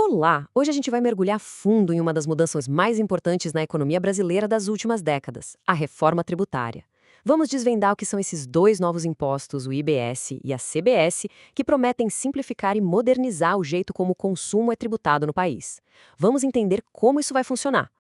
Olá! Hoje a gente vai mergulhar fundo em uma das mudanças mais importantes na economia brasileira das últimas décadas, a reforma tributária. Vamos desvendar o que são esses dois novos impostos, o IBS e a CBS, que prometem simplificar e modernizar o jeito como o consumo é tributado no país. Vamos entender como isso vai funcionar.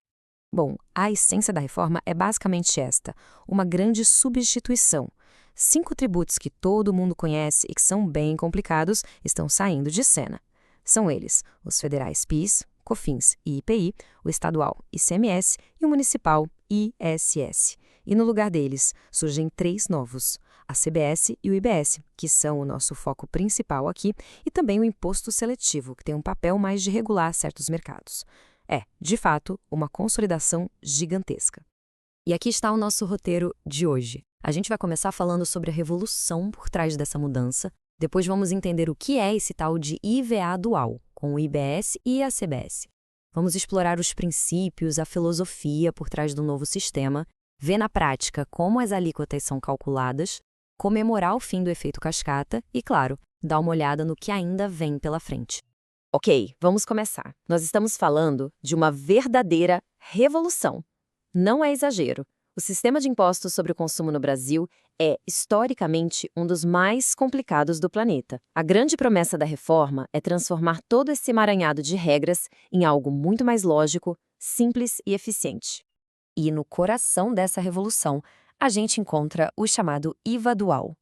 Bom, a essência da reforma é basicamente esta: uma grande substituição. 5 tributos que todo mundo conhece e que são bem complicados estão saindo de cena. São eles: os federais PIS, COFINS e IPI, o estadual ICMS e o municipal ISS. E no lugar deles surgem 3 novos: a CBS e o IBS, que são o nosso foco principal aqui, e também o imposto seletivo, que tem um papel mais de regular certos mercados. É, de fato, uma consolidação gigantesca. E aqui está o nosso roteiro de hoje. A gente vai começar falando sobre a revolução por trás dessa mudança. Depois vamos entender o que é esse tal de IVA dual, com o IBS e a CBS. Vamos explorar os princípios, a filosofia por trás do novo sistema, ver na prática como as alíquotas são calculadas, comemorar o fim do efeito cascata e, claro, dar uma olhada no que ainda vem pela frente. Ok, vamos começar. Nós estamos falando de uma verdadeira revolução. Não é exagero. O sistema de impostos sobre o consumo no Brasil é, historicamente, um dos mais complicados do planeta. A grande promessa da reforma é transformar todo esse emaranhado de regras em algo muito mais lógico, simples e eficiente. E no coração dessa revolução, a gente encontra o chamado IVA dual.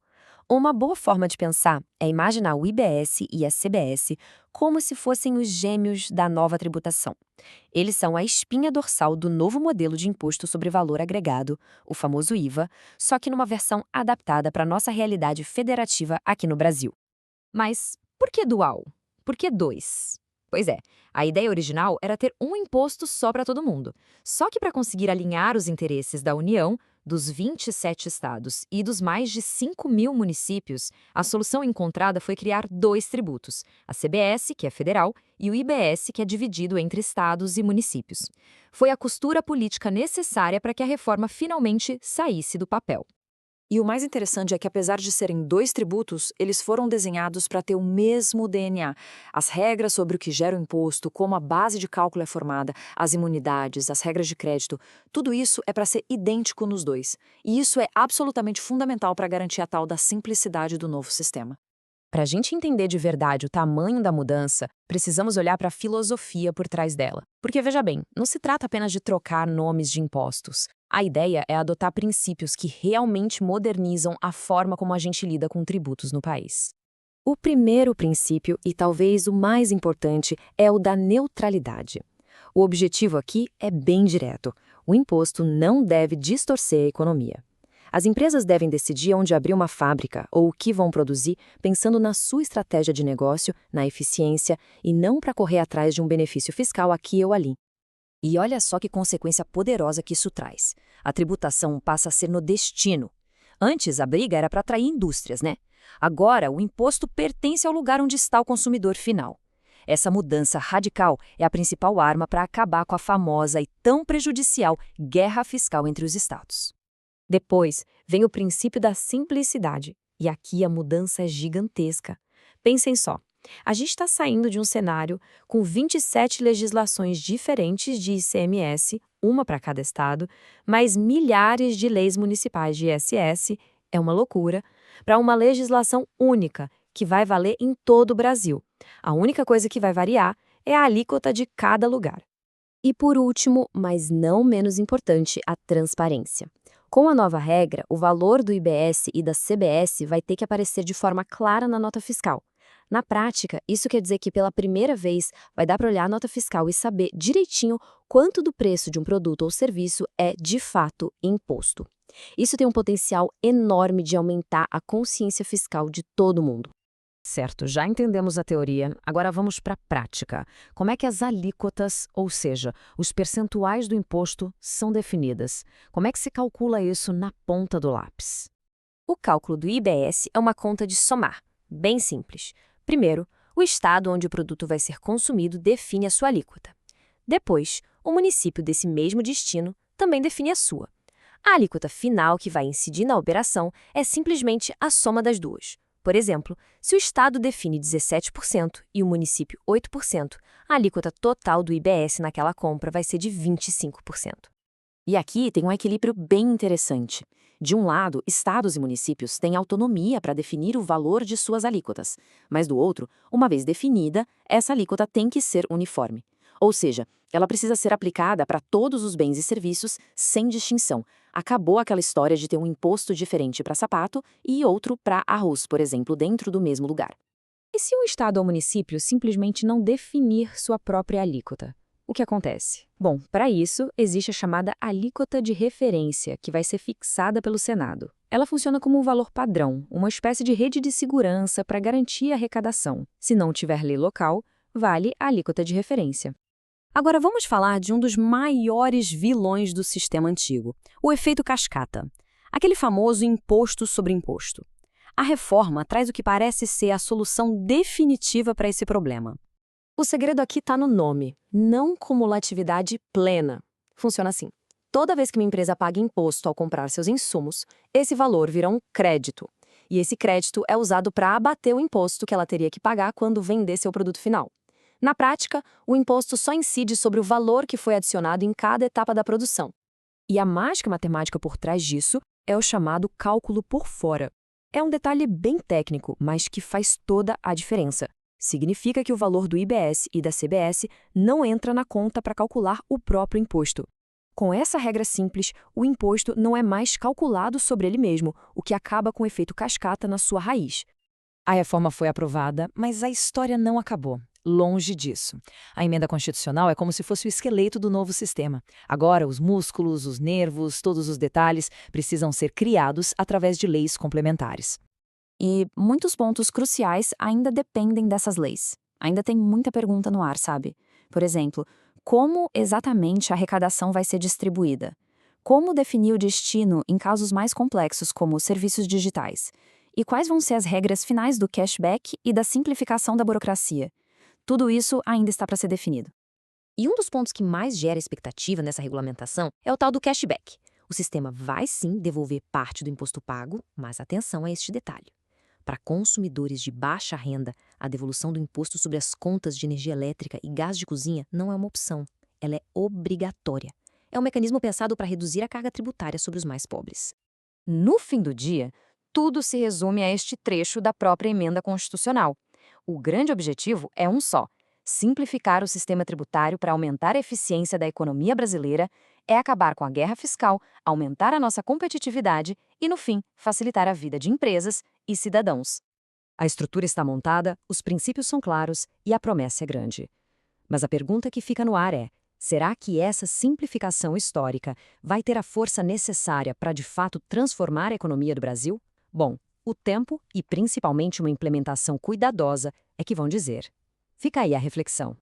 Uma boa forma de pensar é imaginar o IBS e a CBS como se fossem os gêmeos da nova tributação. Eles são a espinha dorsal do novo modelo de imposto sobre valor agregado, o famoso IVA, só que numa versão adaptada para a nossa realidade federativa aqui no Brasil. Mas por que dual? Por que dois? Pois é, a ideia original era ter um imposto só para todo mundo. Só que para conseguir alinhar os interesses da União, dos 27 estados e dos mais de 5.000 municípios, a solução encontrada foi criar 2 tributos, a CBS, que é federal, e o IBS, que é dividido entre estados e municípios. Foi a costura política necessária para que a reforma finalmente saísse do papel. E o mais interessante é que, apesar de serem 2 tributos, eles foram desenhados para ter o mesmo DNA. As regras sobre o que gera o imposto, como a base de cálculo é formada, as imunidades, as regras de crédito, tudo isso é para ser idêntico nos dois. E isso é absolutamente fundamental para garantir a tal da simplicidade do novo sistema. Para a gente entender de verdade o tamanho da mudança, precisamos olhar para a filosofia por trás dela. Porque, veja bem, não se trata apenas de trocar nomes de impostos. A ideia é adotar princípios que realmente modernizam a forma como a gente lida com tributos no país. O primeiro princípio, e talvez o mais importante, é o da neutralidade. O objetivo aqui é bem direto: o imposto não deve distorcer a economia. As empresas devem decidir onde abrir uma fábrica ou o que vão produzir, pensando na sua estratégia de negócio, na eficiência, e não para correr atrás de um benefício fiscal aqui ou ali. E olha só que consequência poderosa que isso traz. A tributação passa a ser no destino. Antes, a briga era para atrair indústrias, né? Agora, o imposto pertence ao lugar onde está o consumidor final. Essa mudança radical é a principal arma para acabar com a famosa e tão prejudicial guerra fiscal entre os estados. Depois, vem o princípio da simplicidade. E aqui a mudança é gigantesca. Pensem só. A gente está saindo de um cenário com 27 legislações diferentes de ICMS, uma para cada estado, mais milhares de leis municipais de ISS, é uma loucura, para uma legislação única, que vai valer em todo o Brasil. A única coisa que vai variar é a alíquota de cada lugar. E por último, mas não menos importante, a transparência. Com a nova regra, o valor do IBS e da CBS vai ter que aparecer de forma clara na nota fiscal. Na prática, isso quer dizer que pela primeira vez vai dar para olhar a nota fiscal e saber direitinho quanto do preço de um produto ou serviço é, de fato, imposto. Isso tem um potencial enorme de aumentar a consciência fiscal de todo mundo. Certo, já entendemos a teoria, agora vamos para a prática. Como é que as alíquotas, ou seja, os percentuais do imposto, são definidas? Como é que se calcula isso na ponta do lápis? O cálculo do IBS é uma conta de somar, bem simples. Primeiro, o estado onde o produto vai ser consumido define a sua alíquota. Depois, o município desse mesmo destino também define a sua. A alíquota final que vai incidir na operação é simplesmente a soma das duas. Por exemplo, se o Estado define 17% e o município 8%, a alíquota total do IBS naquela compra vai ser de 25%. E aqui tem um equilíbrio bem interessante. De um lado, estados e municípios têm autonomia para definir o valor de suas alíquotas, mas do outro, uma vez definida, essa alíquota tem que ser uniforme. Ou seja, ela precisa ser aplicada para todos os bens e serviços, sem distinção. Acabou aquela história de ter um imposto diferente para sapato e outro para arroz, por exemplo, dentro do mesmo lugar. E se um estado ou município simplesmente não definir sua própria alíquota? O que acontece? Bom, para isso, existe a chamada alíquota de referência, que vai ser fixada pelo Senado. Ela funciona como um valor padrão, uma espécie de rede de segurança para garantir a arrecadação. Se não tiver lei local, vale a alíquota de referência. Agora vamos falar de um dos maiores vilões do sistema antigo, o efeito cascata, aquele famoso imposto sobre imposto. A reforma traz o que parece ser a solução definitiva para esse problema. O segredo aqui está no nome, não cumulatividade plena. Funciona assim. Toda vez que uma empresa paga imposto ao comprar seus insumos, esse valor vira um crédito. E esse crédito é usado para abater o imposto que ela teria que pagar quando vender seu produto final. Na prática, o imposto só incide sobre o valor que foi adicionado em cada etapa da produção. E a mágica matemática por trás disso é o chamado cálculo por fora. É um detalhe bem técnico, mas que faz toda a diferença. Significa que o valor do IBS e da CBS não entra na conta para calcular o próprio imposto. Com essa regra simples, o imposto não é mais calculado sobre ele mesmo, o que acaba com o efeito cascata na sua raiz. A reforma foi aprovada, mas a história não acabou. Longe disso. A emenda constitucional é como se fosse o esqueleto do novo sistema. Agora, os músculos, os nervos, todos os detalhes precisam ser criados através de leis complementares. E muitos pontos cruciais ainda dependem dessas leis. Ainda tem muita pergunta no ar, sabe? Por exemplo, como exatamente a arrecadação vai ser distribuída? Como definir o destino em casos mais complexos, como serviços digitais? E quais vão ser as regras finais do cashback e da simplificação da burocracia? Tudo isso ainda está para ser definido. E um dos pontos que mais gera expectativa nessa regulamentação é o tal do cashback. O sistema vai sim devolver parte do imposto pago, mas atenção a este detalhe. Para consumidores de baixa renda, a devolução do imposto sobre as contas de energia elétrica e gás de cozinha não é uma opção, ela é obrigatória. É um mecanismo pensado para reduzir a carga tributária sobre os mais pobres. No fim do dia, tudo se resume a este trecho da própria emenda constitucional. O grande objetivo é um só: simplificar o sistema tributário para aumentar a eficiência da economia brasileira, acabar com a guerra fiscal, aumentar a nossa competitividade e, no fim, facilitar a vida de empresas e cidadãos. A estrutura está montada, os princípios são claros e a promessa é grande. Mas a pergunta que fica no ar é: será que essa simplificação histórica vai ter a força necessária para, de fato, transformar a economia do Brasil? Bom, o tempo e principalmente uma implementação cuidadosa é que vão dizer. Fica aí a reflexão.